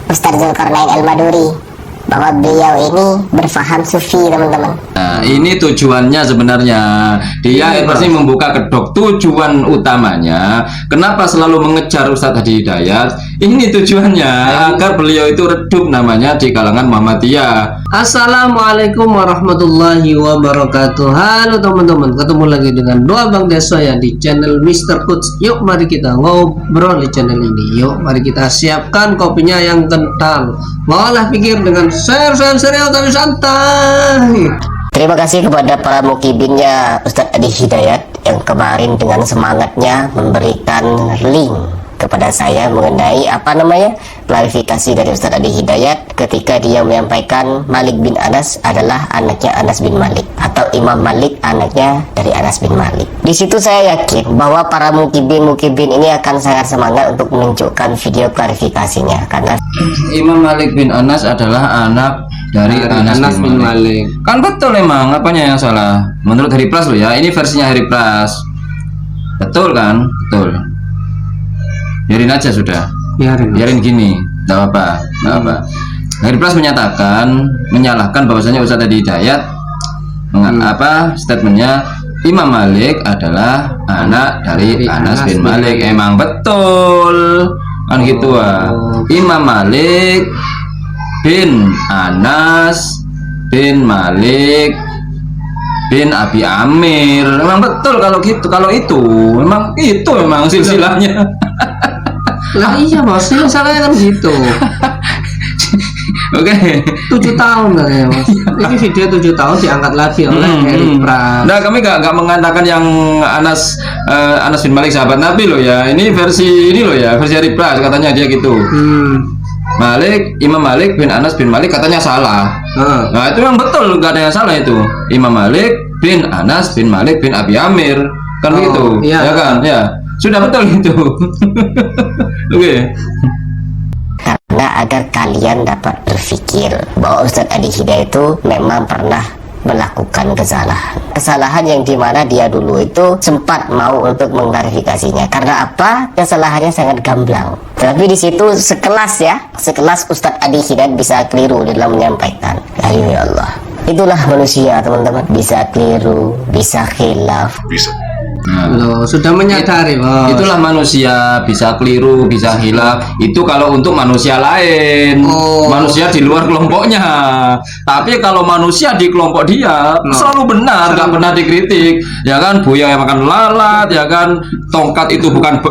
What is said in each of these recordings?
Ustadz Zulkarnain Al-Maduri, bahwa beliau ini berfaham sufi, teman-teman. Nah, ini tujuannya sebenarnya. Dia pasti membuka kedok. Tujuan utamanya, kenapa selalu mengejar Ustadz Hadi Hidayat? Ini tujuannya agar beliau itu redup namanya di kalangan Muhammadiyah. Assalamualaikum warahmatullahi wabarakatuh. Halo teman-teman, ketemu lagi dengan Doa Bang Deso ya di channel Mr. Coach. Yuk mari kita ngobrol di channel ini. Yuk mari kita siapkan kopinya yang kental. Ngolah pikir dengan share tapi santai. Terima kasih kepada para mukibinnya Ustadz Hadi Hidayat yang kemarin dengan semangatnya memberikan link kepada saya mengenai klarifikasi dari Ustadz Hadi Hidayat ketika dia menyampaikan Malik bin Anas adalah anaknya Anas bin Malik atau Imam Malik anaknya dari Anas bin Malik. Di situ saya yakin bahwa para mukibin ini akan sangat semangat untuk menunjukkan video klarifikasinya karena Imam Malik bin Anas adalah anak dari Anas bin Malik. Kan betul emang, apanya yang salah? Menurut Harry Pras loh ya, ini versinya Harry Pras. Betul kan? Betul. Biarin aja sudah. Biarin gini, enggak apa-apa. Harry Pras menyalahkan bahwasanya Ustadz Hadi Hidayat statementnya Imam Malik adalah anak dari Anas bin Malik. Emang betul. Kan gitu Imam Malik bin Anas bin Malik bin Abi Amir. Memang betul kalau gitu. Kalau itu memang silsilahnya. Lah iya bos, salahnya kan gitu. Oke. 7 tahun kan ya bos. Ini video 7 tahun diangkat lagi oleh Harry Pras. Nah, kami gak mengatakan yang Anas bin Malik sahabat Nabi loh ya. Ini versi Harry Pras katanya dia gitu. Imam Malik bin Anas bin Malik katanya salah. Nah itu yang betul, nggak ada yang salah itu. Imam Malik bin Anas bin Malik bin Abi Amir kan begitu, iya. Ya kan, ya sudah betul itu. Oke. karena agar kalian dapat berpikir bahwa Ustadz Hadi Hidayat itu memang pernah melakukan kesalahan yang dimana dia dulu itu sempat mau untuk mengklarifikasinya. Karena apa? Kesalahannya sangat gamblang. Tapi di situ sekelas Ustadz Hadi Hidayat bisa keliru dalam menyampaikan. Ayo ya Allah. Itulah manusia teman-teman, bisa keliru, bisa khilaf. Loh, sudah menyadari bos. Itulah manusia, bisa keliru, bisa hilaf. Itu kalau untuk manusia lain, manusia di luar kelompoknya. Tapi kalau manusia di kelompok dia selalu benar, nggak pernah dikritik. Ya kan, buaya yang makan lalat, ya kan, tongkat itu bukan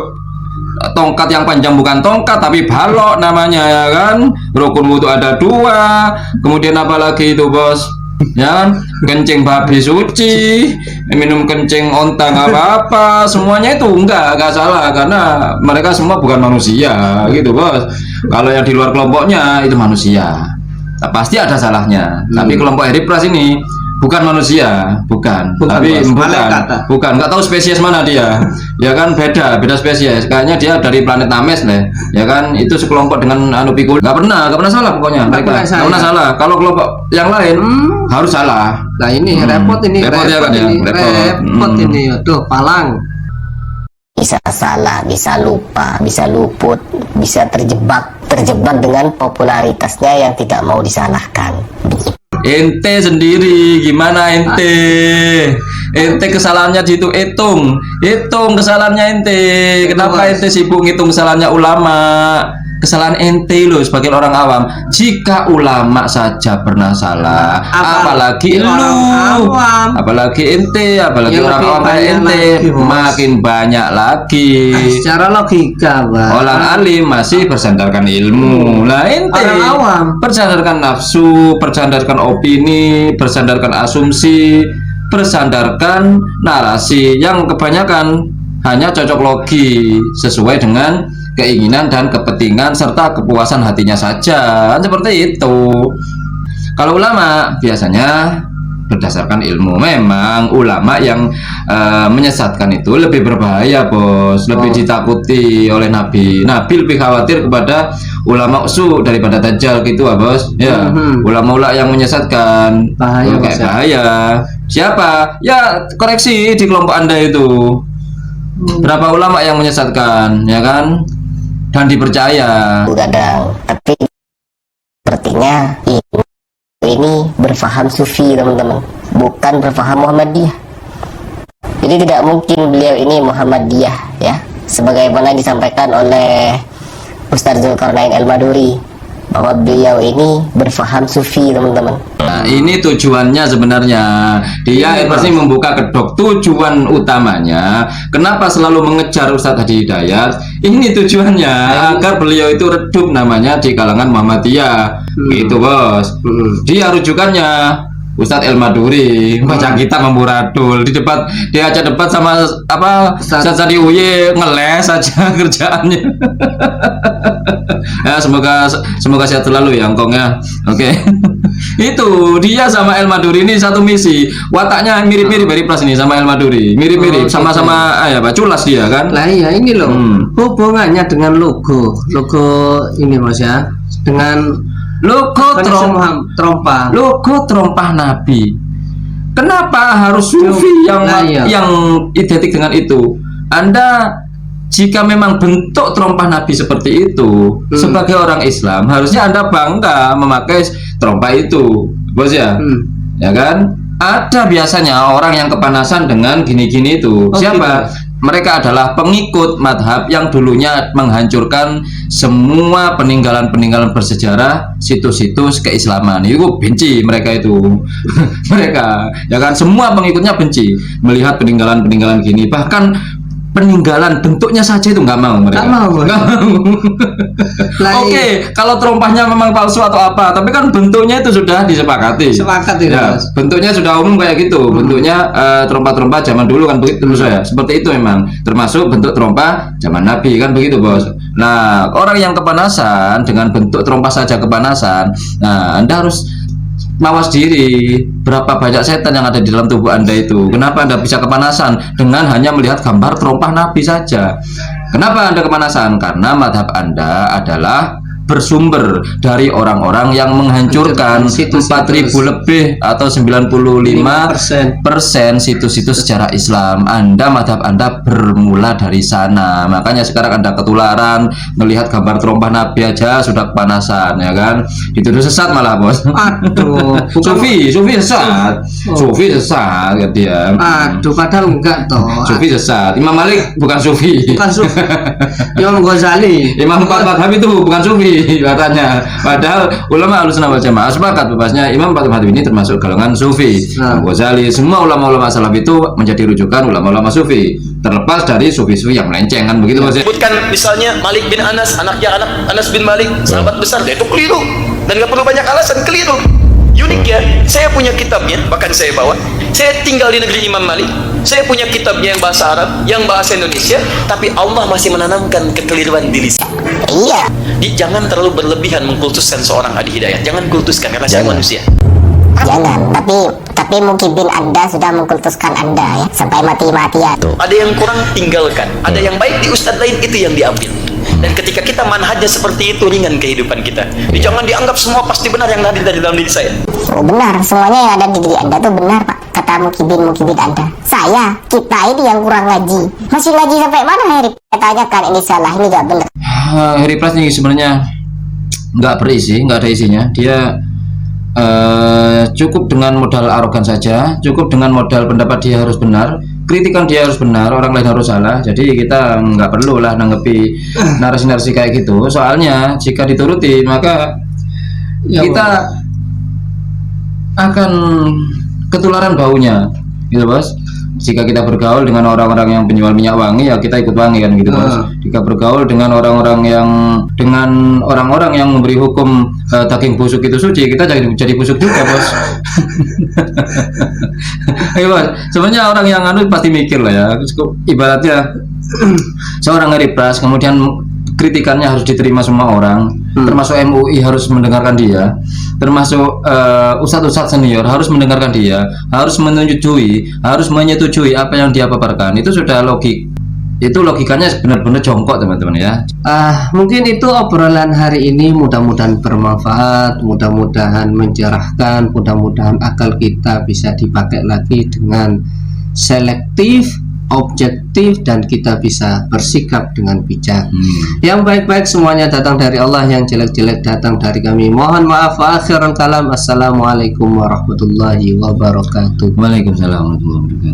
tongkat yang panjang, bukan tongkat tapi balok namanya, ya kan. Rukun wudu ada 2. Kemudian apalagi itu bos? Ya, kencing babi suci, minum kencing onta nggak apa-apa, semuanya itu enggak salah karena mereka semua bukan manusia gitu bos. Kalau yang di luar kelompoknya itu manusia, pasti ada salahnya. Tapi kelompok Harry Pras ini bukan manusia, bukan, nggak tahu spesies mana dia, ya kan, beda spesies. Kayaknya dia dari planet Names lah, ya kan. Itu sekelompok dengan Pikul, nggak pernah salah pokoknya. Mereka nggak pernah salah. Kalau kelompok yang lain harus salah. Nah ini repot ini. Aduh, palang. Bisa salah, bisa lupa, bisa luput, bisa terjebak dengan popularitasnya yang tidak mau disalahkan. Ente sendiri gimana ente kesalahannya di hitung kesalahannya ente. Kenapa ente sibuk ngitung kesalahannya ulama? Kesalahan ente loh sebagai orang awam. Jika ulama saja pernah salah, apalagi ente, apalagi orang awam kayak ente, makin banyak lagi. Secara logika, Bang. Orang alim masih bersandarkan ilmu. Lah ente orang awam bersandarkan nafsu, bersandarkan opini, bersandarkan asumsi, bersandarkan narasi yang kebanyakan hanya cocok logi sesuai dengan keinginan dan kepentingan serta kepuasan hatinya saja, seperti itu. Kalau ulama biasanya berdasarkan ilmu. Memang ulama yang menyesatkan itu lebih berbahaya bos, lebih ditakuti oleh Nabi lebih khawatir kepada ulama usu daripada dajjal gitu bos ya. Ulama yang menyesatkan bahaya. Siapa ya, koreksi di kelompok anda itu berapa ulama yang menyesatkan, ya kan, dan dipercaya. Kadang, tapi berfaham Sufi teman-teman, bukan berfaham Muhammadiyah. Jadi tidak mungkin beliau ini Muhammadiyah ya, sebagaimana disampaikan oleh Ustaz Zulkarnain Al-Maduri, bahwa beliau ini berfaham Sufi teman-teman. Nah, ini tujuannya sebenarnya. Dia pasti membuka kedok. Tujuan utamanya, kenapa selalu mengejar Ustadz Hadi Hidayat? Ini tujuannya agar beliau itu redup namanya di kalangan Muhammadiyah. Gitu bos. Dia rujukannya Ustadz El Maduri baca kitab memburadul di debat, dia aja debat sama apa Ustadz Sadi Uye ngeles aja kerjaannya. Ya, semoga sehat selalu ya Engkong ya. Oke. Itu dia sama El Maduri ini satu misi. Wataknya mirip-mirip dari Pras ini sama El Maduri. Mirip-mirip sama-sama ya Pak Culas dia kan. Lah iya ini loh. Hubungannya dengan logo ini Mas ya. Dengan logo trompa Nabi. Kenapa harus Sufi yang identik dengan itu? Anda jika memang bentuk trompa Nabi seperti itu, sebagai orang Islam harusnya Anda bangga memakai trompa itu, bos ya. Ya kan? Ada biasanya orang yang kepanasan dengan gini-gini itu. Siapa? Gitu. Mereka adalah pengikut madhab yang dulunya menghancurkan semua peninggalan-peninggalan bersejarah, situs-situs keislaman. Itu benci mereka itu. Mereka, ya kan, semua pengikutnya benci melihat peninggalan-peninggalan gini. Bahkan peninggalan bentuknya saja itu nggak mau mereka. Nggak mau. Oke, kalau terompahnya memang palsu atau apa, tapi kan bentuknya itu sudah disepakati. Sepakat ya. Bentuknya sudah umum kayak gitu. Bentuknya trompa-trompa zaman dulu kan begitu saya. Seperti itu memang. Termasuk bentuk trompa zaman Nabi kan begitu bos. Nah, orang yang kepanasan dengan bentuk trompa saja kepanasan. Nah, Anda harus mawas diri, berapa banyak setan yang ada di dalam tubuh Anda itu. Kenapa Anda bisa kepanasan dengan hanya melihat gambar terompah Nabi saja? Kenapa Anda kepanasan? Karena madhab Anda adalah bersumber dari orang-orang yang menghancurkan 4.000 lebih atau 95% situs-situs sejarah Islam. Madhab Anda bermula dari sana. Makanya sekarang Anda ketularan melihat gambar terompah Nabi aja sudah kepanasan, ya kan? Dituduh sesat malah bos. Aduh, Sufi sesat. Sufi sesat ya dia. Aduh, padahal enggak toh. Sufi sesat. Imam Malik bukan Sufi. Bukan Sufi. Imam Ghazali. Imam empat madhab itu bukan Sufi katanya. Padahal ulama Ahlussunnah wal Jamaah sepakat bahwasanya Imam empat madhab ini termasuk golongan Sufi. Ghazali, semua ulama-ulama salaf itu menjadi rujukan ulama-ulama Sufi. Terlepas dari Sufi-Sufi yang melenceng kan begitu Mas. Sebutkan misalnya Malik bin Anas, anaknya Anas bin Malik, sahabat besar, dia itu keliru dan nggak perlu banyak alasan, keliru. Unik ya, saya punya kitabnya, bahkan saya bawa. Saya tinggal di negeri Imam Malik, saya punya kitabnya yang bahasa Arab, yang bahasa Indonesia, tapi Allah masih menanamkan kekeliruan di lisan. Iya. Jangan terlalu berlebihan mengkultuskan seorang Hadi Hidayat, jangan kultuskan karena saya manusia. Jangan, tapi mungkin Anda sudah mengkultuskan Anda ya sampai mati-matian. Ada yang kurang tinggalkan, ada yang baik di ustadz lain itu yang diambil. Dan ketika kita manhajnya seperti itu, ringan kehidupan kita. Jangan dianggap semua pasti benar yang hadir dari dalam diri saya. Oh, benar, semuanya yang ada di diri Anda tuh benar Pak, kata mukibin Anda. Kita ini yang kurang ngaji. Masih ngaji sampai mana Heri? Tanyakan ini salah, ini gak benar. Heri Pras ini sebenarnya nggak berisi, nggak ada isinya. Dia cukup dengan modal arogan saja, cukup dengan modal pendapat dia harus benar, kritikan dia harus benar, orang lain harus salah. Jadi kita nggak perlu lah nanggepi narasi-narasi kayak gitu. Soalnya jika dituruti maka kita akan ketularan baunya, gitu bos. Jika kita bergaul dengan orang-orang yang penjual minyak wangi, ya kita ikut wangi kan gitu bos. Jika bergaul dengan orang-orang yang memberi hukum daging busuk itu suci, kita jadi busuk juga bos. Ayo bos, sebenarnya orang yang pasti mikir lah ya. Ibaratnya seorang Heri Pras, kemudian kritikannya harus diterima semua orang, termasuk MUI harus mendengarkan dia, termasuk ustadz-ustadz senior harus mendengarkan dia, harus menyetujui apa yang dia paparkan. Itu sudah logikanya benar-benar jongkok teman-teman ya. Mungkin itu obrolan hari ini, mudah-mudahan bermanfaat, mudah-mudahan mencerahkan, mudah-mudahan akal kita bisa dipakai lagi dengan selektif objektif dan kita bisa bersikap dengan bijak. Yang baik-baik semuanya datang dari Allah, yang jelek-jelek datang dari kami. Mohon maaf. Akhirul kalam. Assalamualaikum warahmatullahi wabarakatuh. Waalaikumsalam warahmatullahi wabarakatuh.